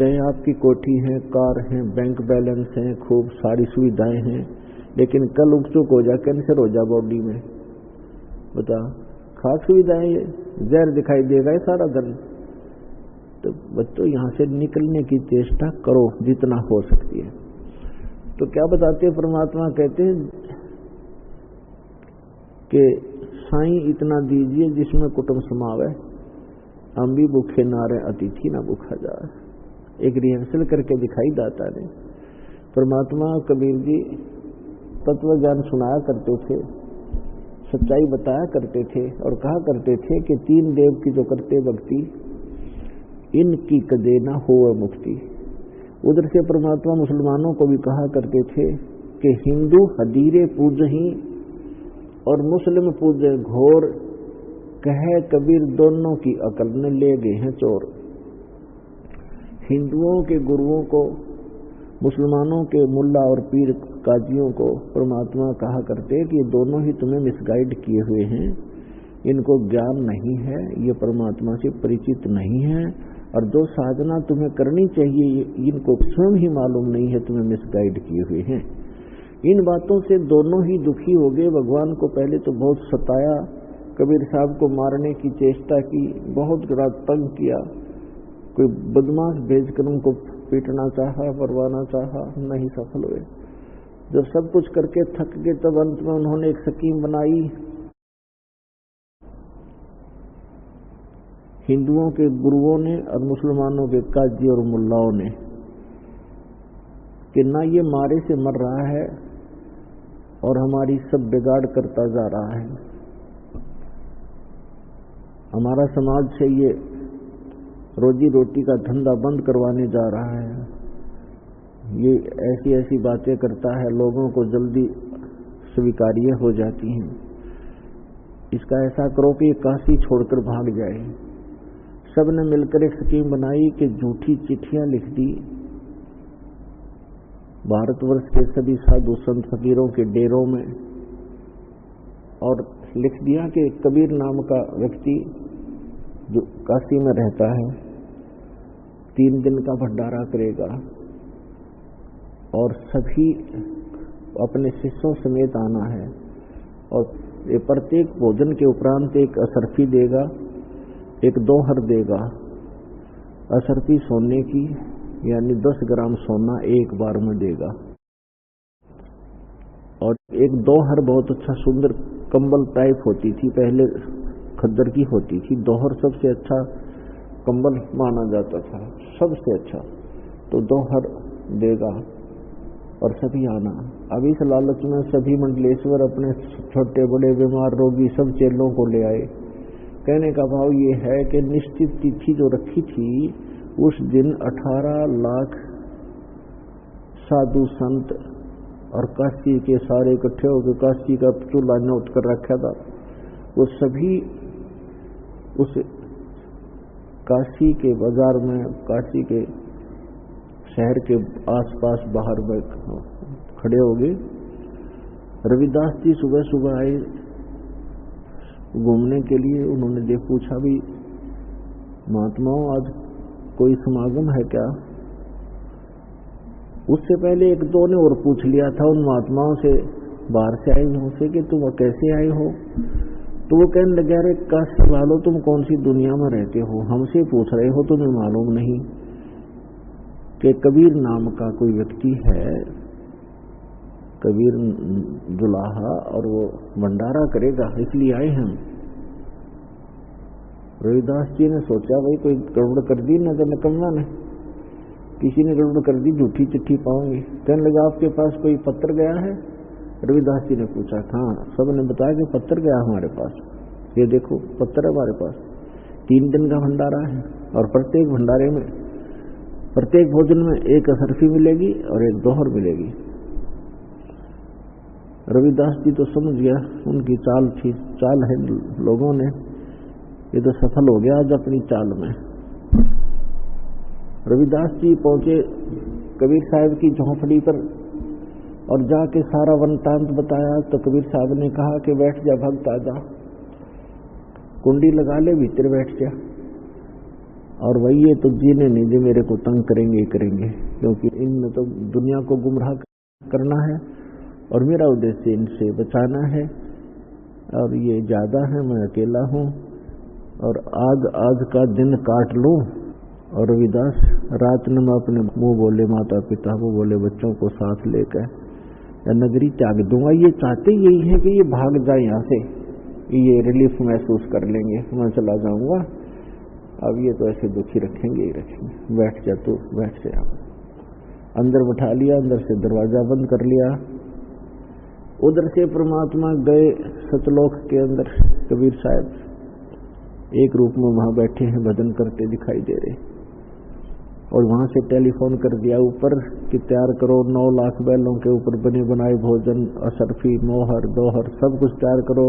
चाहे आपकी कोठी है, कार है, बैंक बैलेंस है, खूब सारी सुविधाएं हैं, लेकिन कल उकचुक हो जा, कैंसर हो जा बॉडी में, बता खास सुविधाएं, ये जहर दिखाई देगा ये सारा दिन। तो बच्चों यहाँ से निकलने की चेष्टा करो जितना हो सकती है। तो क्या बताते हैं परमात्मा, कहते हैं कि साईं इतना दीजिए जिसमें कुटुंब समावे, हम भी भूखे ना रहे, अतिथि ना भूखा जाए। एक रिहर्सल करके दिखाई दाता ने। परमात्मा कबीर जी तत्व ज्ञान सुनाया करते थे, सच्चाई बताया करते थे और कहा करते थे कि 3 देव की जो करते भक्ति, इनकी कदे ना हो मुक्ति। उधर से परमात्मा मुसलमानों को भी कहा करते थे कि हिंदू हदीरे पूजही और मुस्लिम पूजे घोर, कहे कबीर दोनों की अकल में ले गए हैं चोर। हिंदुओं के गुरुओं को, मुसलमानों के मुल्ला और पीर काजियों को परमात्मा कहा करते कि ये दोनों ही तुम्हें मिसगाइड किए हुए हैं, इनको ज्ञान नहीं है, ये परमात्मा से परिचित नहीं है, और जो साधना तुम्हें करनी चाहिए इनको स्वयं ही मालूम नहीं है, तुम्हें मिसगाइड किए हुए हैं। इन बातों से दोनों ही दुखी हो गए। भगवान को पहले तो बहुत सताया, कबीर साहब को मारने की चेष्टा की, बहुत तंग किया, कोई बदमाश भेजकर उनको पीटना चाहा, मरवाना चाहा, नहीं सफल हुए। जब सब कुछ करके थक गए तब अंत में उन्होंने एक स्कीम बनाई, हिंदुओं के गुरुओं ने और मुसलमानों के काजी और मुल्लाओं ने, कि ना ये मारे से मर रहा है और हमारी सब बिगाड़ करता जा रहा है, हमारा समाज से ये रोजी रोटी का धंधा बंद करवाने जा रहा है, ये ऐसी ऐसी बातें करता है, लोगों को जल्दी स्वीकार्य हो जाती हैं, इसका ऐसा करो कि ये काशी छोड़कर भाग जाए। सब ने मिलकर एक स्कीम बनाई कि झूठी चिट्ठियां लिख दी भारतवर्ष के सभी साधु संत फकीरों के डेरों में, और लिख दिया कि कबीर नाम का व्यक्ति जो काशी में रहता है 3 दिन का भंडारा करेगा और सभी अपने शिष्यों समेत आना है, और ये प्रत्येक भोजन के उपरांत एक असरफी देगा, एक दोहर देगा। असरफी सोने की यानी 10 ग्राम सोना एक बार में देगा, और एक दोहर बहुत अच्छा सुंदर कंबल टाइप होती थी, पहले खद्दर की होती थी, दोहर सबसे अच्छा कंबल माना जाता था, सबसे अच्छा, तो दोहर देगा और सभी आना। अब इस लालच में सभी मंडलेश्वर अपने छोटे बड़े बीमार रोगी सब चेलों को ले आए। कहने का भाव ये है कि निश्चित तिथि जो रखी थी उस दिन 18 लाख साधु संत और काशी के सारे इकट्ठे होकर काशी का चूल्हा नोट कर रखा था, वो सभी उस काशी के बाजार में, काशी के शहर के आसपास बाहर खड़े हो गए। रविदास जी सुबह सुबह आए घूमने के लिए, उन्होंने पूछा भी महात्माओं आज कोई समागम है क्या? उससे पहले 1-2 ने और पूछ लिया था उन महात्माओं से, बाहर से आए हुए से, कि तुम कैसे आए हो? तो वो कहने लगे, अरे काशी वालों तुम कौन सी दुनिया में रहते हो, हमसे पूछ रहे हो, तुम्हें मालूम नहीं कि कबीर नाम का कोई व्यक्ति है, कबीर दुल्हा, और वो भंडारा करेगा, इसलिए आए हम। रविदास जी ने सोचा भाई कोई गड़बड़ कर दी नगर निकलना ने, किसी ने गड़बड़ कर दी, झूठी चिट्ठी पाओगे। कहने लगा आपके पास कोई पत्र गया है? रविदास जी ने पूछा, हाँ। सब ने बताया कि पत्र गया हमारे पास, ये देखो पत्र है हमारे पास, 3 दिन का भंडारा है, और प्रत्येक भंडारे में, प्रत्येक भोजन में एक असरफी मिलेगी और एक दोहर मिलेगी। रविदास जी तो समझ गया, उनकी चाल थी, चाल है लोगों ने, ये तो सफल हो गया आज अपनी चाल में। रविदास जी पहुंचे कबीर साहब की झोंपड़ी पर और जाके सारा वृत्तांत बताया। तो कबीर साहब ने कहा कि बैठ जा भक्त, आजा, कुंडी लगा ले, भीतर बैठ जा। और वही ये तो जीने नहीं दे, मेरे को तंग करेंगे ही करेंगे, क्योंकि इनमें तो दुनिया को गुमराह करना है और मेरा उद्देश्य इनसे बचाना है। और ये ज्यादा है, मैं अकेला हूँ और आज का दिन काट लूं। और रविदास रात में मैं अपने मुंह बोले माता पिता, वो बोले बच्चों को साथ लेकर नगरी त्याग दूंगा। ये चाहते यही है कि ये भाग जाए यहाँ से, ये रिलीफ महसूस कर लेंगे, मैं चला जाऊंगा। अब ये तो ऐसे दुखी रखेंगे ही रखेंगे। बैठ जा तू, बैठ जा। अंदर बैठा लिया, अंदर से दरवाजा बंद कर लिया। उधर से परमात्मा गए सतलोक के अंदर। कबीर साहब एक रूप में वहां बैठे हैं, भजन करते दिखाई दे रहे। और वहां से टेलीफोन कर दिया ऊपर कि तैयार करो 9 लाख बैलों के ऊपर बने बनाए भोजन, असरफी, मोहर, दोहर सब कुछ तैयार करो।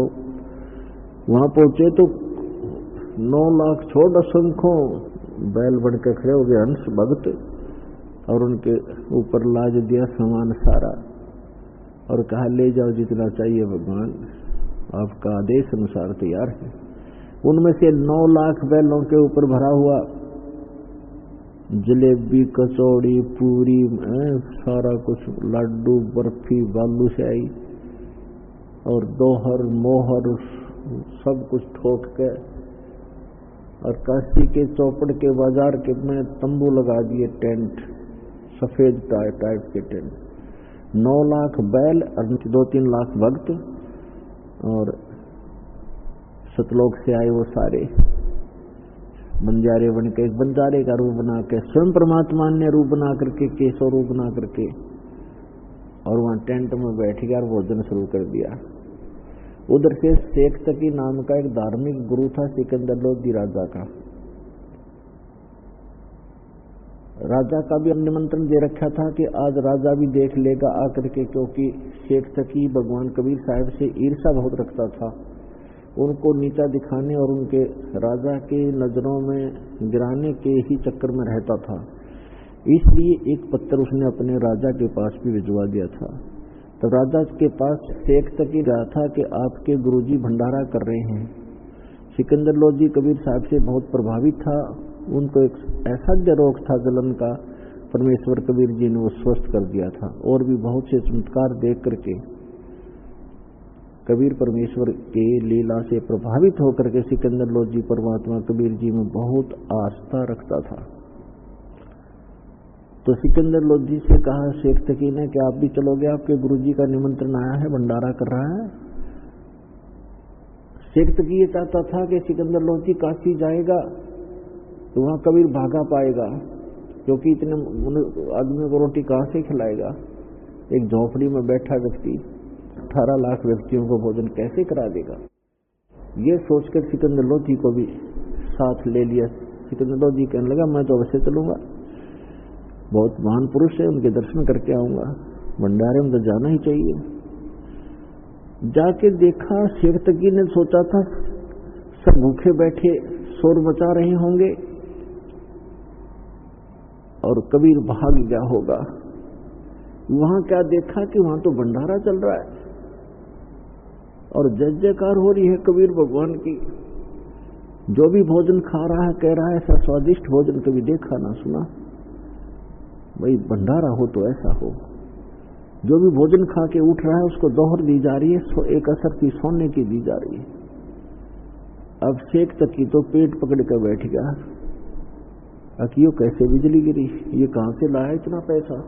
वहां पहुंचे तो 9 लाख छोड़ असंख्यों बैल बन के खड़े हो गए हंस भक्त, और उनके ऊपर लाज दिया सामान सारा और कहा ले जाओ जितना चाहिए भगवान, आपका आदेश अनुसार तैयार है। उनमें से 9 लाख बैलों के ऊपर भरा हुआ जलेबी, कचौड़ी, पूरी, सारा कुछ, लड्डू, बर्फी, बालूशाही और दोहर, मोहर सब कुछ ठोक के, और काशी के चौपड़ के बाजार के में तंबू लगा दिए, टेंट, सफेद टाइप के टेंट। 9 लाख बैल और 2-3 लाख भक्त, और सतलोक से आए वो सारे बंजारे बन के, एक बंजारे का रूप बना के, स्वयं परमात्मा ने रूप बना करके, केशव रूप बना करके, और वहां टेंट में बैठ गया और भोजन शुरू कर दिया। उधर से शेख तकी नाम का एक धार्मिक गुरु था सिकंदर लोधी राजा का। राजा का भी निमंत्रण दे रखा था कि आज राजा भी देख लेगा आकर के, क्योंकि शेख तकी भगवान कबीर साहब से ईर्षा बहुत रखता था, उनको नीचा दिखाने और उनके राजा के नजरों में गिराने के ही चक्कर में रहता था। इसलिए एक पत्र उसने अपने राजा के पास भी भिजवा दिया था। तो राजा के पास शेख तक ही रहा था कि आपके गुरुजी भंडारा कर रहे हैं। सिकंदर लोधी कबीर साहब से बहुत प्रभावित था, उनको एक ऐसा रोग था जलन का, परमेश्वर कबीर जी ने वो स्वस्थ कर दिया था। और भी बहुत से चमत्कार देख करके कबीर परमेश्वर के लीला से प्रभावित होकर के सिकंदर लोधी परमात्मा कबीर जी में बहुत आस्था रखता था। तो सिकंदर लोधी से कहा शेख तकी ने कि आप भी चलोगे, आपके गुरुजी का निमंत्रण आया है, भंडारा कर रहा है। शेख तकी ये चाहता था कि सिकंदर लोधी काशी जाएगा तो वहां कबीर भागा पाएगा, क्योंकि इतने आदमियों को रोटी कहां से खिलाएगा। एक झोपड़ी में बैठा व्यक्ति 18 लाख व्यक्तियों को भोजन कैसे करा देगा। ये सोचकर सिकंदर लोधी को भी साथ ले लिया। सिकंदर लोधी कहने लगा मैं तो अवश्य चलूंगा, बहुत महान पुरुष है, उनके दर्शन करके आऊंगा, भंडारे में तो जाना ही चाहिए। जाके देखा, शेख तकी ने सोचा था सब भूखे बैठे शोर मचा रहे होंगे और कबीर भाग गया होगा। वहां क्या देखा कि वहां तो भंडारा चल रहा है और जय जयकार हो रही है कबीर भगवान की। जो भी भोजन खा रहा है कह रहा है ऐसा स्वादिष्ट भोजन कभी देखा ना सुना। भाई भंडारा हो तो ऐसा हो। जो भी भोजन खा के उठ रहा है उसको दोहर दी जा रही है, एक असर की सोने की दी जा रही है। अब शेख तकी तो पेट पकड़ कर बैठ गया, अकियो कैसे बिजली गिरी, ये कहां से लाया इतना पैसा,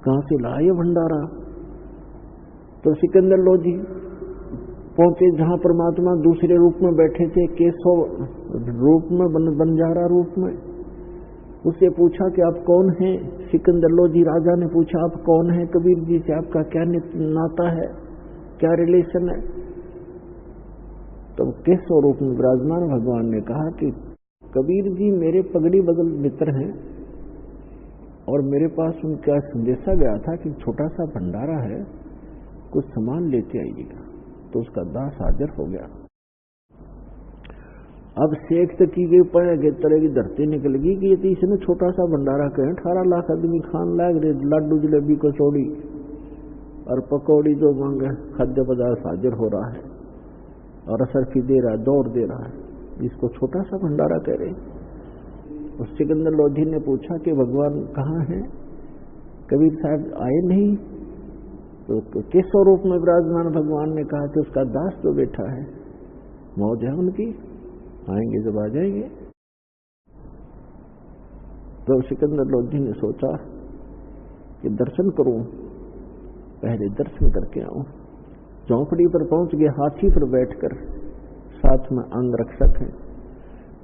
कहां से लाया ये भंडारा। तो सिकंदर लोधी पहुंचे जहां परमात्मा दूसरे रूप में बैठे थे, केशव रूप में, बंजारा रूप में। उससे पूछा कि आप कौन हैं। सिकंदर लोधी राजा ने पूछा आप कौन हैं, कबीर जी से आपका क्या नाता है, क्या रिलेशन है। तो केशव रूप में विराजमान भगवान ने कहा कि कबीर जी मेरे पगड़ी बदल मित्र हैं और मेरे पास उनका संदेशा गया था कि छोटा सा भंडारा है, कुछ सामान लेते आइएगा। तो उसका दास हाजिर हो गया। अब शेख तकी के पैर तरह की धरती निकलेगी कि ये इसने छोटा सा भंडारा कहें, 18 लाख आदमी खान लाग रहे, लड्डू जलेबी कचौड़ी और पकौड़ी जो मांगे खाद्य पदार्थ हाजिर हो रहा है और असरफी दे रहा है, दौड़ दे रहा है, इसको छोटा सा भंडारा कह रहे। उस सिकंदर लोधी ने पूछा कि भगवान कहाँ हैं? कबीर साहब आए नहीं। तो किस स्वरूप में विराजमान? भगवान ने कहा कि उसका दास तो बैठा है, मौज है उनकी, आएंगे जब आ जाएंगे। तो सिकंदर लोधी ने सोचा कि दर्शन करूं, पहले दर्शन करके आऊं। झोंपड़ी पर पहुंच गए, हाथी पर बैठकर, साथ में अंगरक्षक है।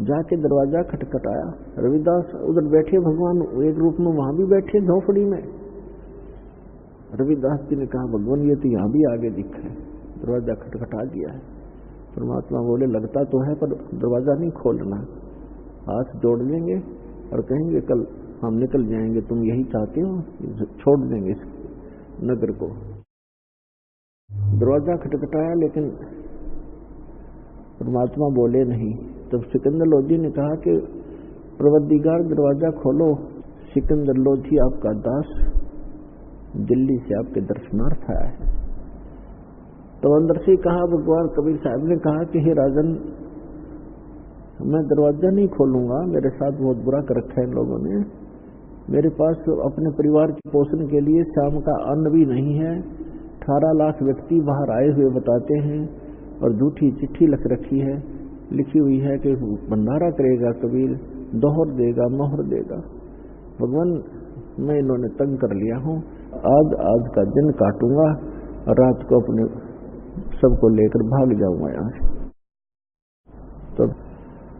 जाके दरवाजा खटखटाया, रविदास उधर बैठे, भगवान एक रूप में वहां भी बैठे झोंपड़ी में। रविदास जी ने कहा भगवान ये तो यहां भी आगे दिख है। दरवाजा खटखटा दिया है। परमात्मा बोले लगता तो है पर दरवाजा नहीं खोलना, हाथ जोड़ लेंगे और कहेंगे कल हम निकल जाएंगे, तुम यही चाहते हो, छोड़ देंगे इस नगर को। दरवाजा खटखटाया लेकिन परमात्मा बोले नहीं। तब सिकंदर लोधी ने कहा कि प्रवद्दिगार दरवाजा खोलो, सिकंदर लोधी आपका दास दिल्ली से आपके दर्शनार्थ आया है। तो अंदर से कहा भगवान कबीर साहब ने कहा कि हे राजन, मैं दरवाजा नहीं खोलूंगा, मेरे साथ बहुत बुरा कर रखा है इन लोगों ने। मेरे पास अपने परिवार के पोषण के लिए शाम का अन्न भी नहीं है। 18 लाख व्यक्ति बाहर आए हुए बताते हैं और झूठी चिट्ठी लिख रखी है, लिखी हुई है कि भंडारा करेगा कबीर, दोहर देगा, मोहर देगा। भगवान मैं इन्होंने तंग कर लिया हूँ, आज का दिन काटूंगा और रात को अपने सबको लेकर भाग जाऊंगा यहाँ से। तो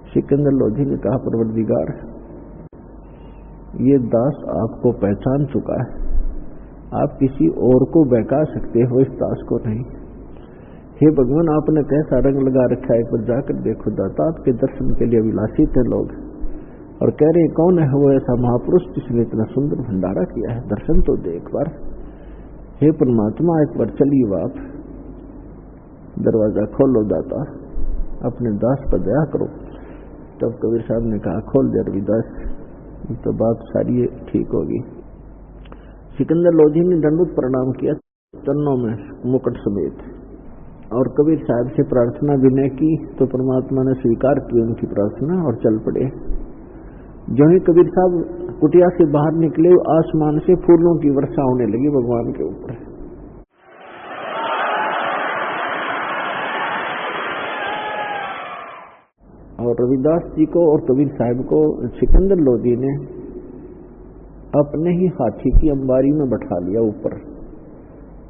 सिकंदर लोधी ने कहा परवरदिगार ये दास आपको पहचान चुका है, आप किसी और को बहका सकते हो, इस दास को नहीं। हे भगवान आपने कैसा रंग लगा रखा है, एक बार जाकर देखो दाता, आपके दर्शन के लिए अभिलाषित है लोग और कह रहे कौन है वो ऐसा महापुरुष जिसने इतना सुंदर भंडारा किया है, दर्शन तो दे एक बार। हे परमात्मा एक बार चलिए आप, दरवाजा खोलो दाता, अपने दास पर दया करो। तब कबीर साहब ने कहा खोल दे रविदास, तो बात सारी ठीक होगी। सिकंदर लोधी ने दंडवत प्रणाम किया चरणों में मुकुट समेत और कबीर साहब से प्रार्थना विनय की। तो परमात्मा ने स्वीकार की उनकी प्रार्थना और चल पड़े। जो ही कबीर साहब कुटिया से बाहर निकले, आसमान से फूलों की वर्षा होने लगी भगवान के ऊपर। और रविदास जी को और कबीर साहब को सिकंदर लोधी ने अपने ही हाथी की अंबारी में बैठा लिया ऊपर।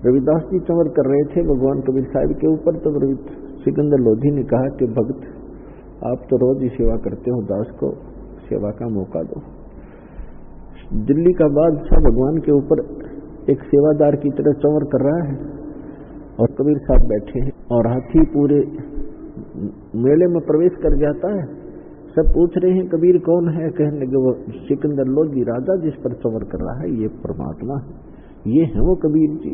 रविदास जी चंवर कर रहे थे भगवान कबीर साहब के ऊपर। तब सिकंदर लोधी ने कहा कि भक्त आप तो रोज ही सेवा करते हो, दास को सेवा का मौका दो। दिल्ली का बादशाह भगवान के ऊपर एक सेवादार की तरह चंवर कर रहा है और कबीर साहब बैठे हैं और हाथी पूरे मेले में प्रवेश कर जाता है। सब पूछ रहे हैं कबीर कौन है, कहने लगे वो सिकंदर लोधी राजा जिस पर चंवर कर रहा है, ये परमात्मा है, ये है वो कबीर जी।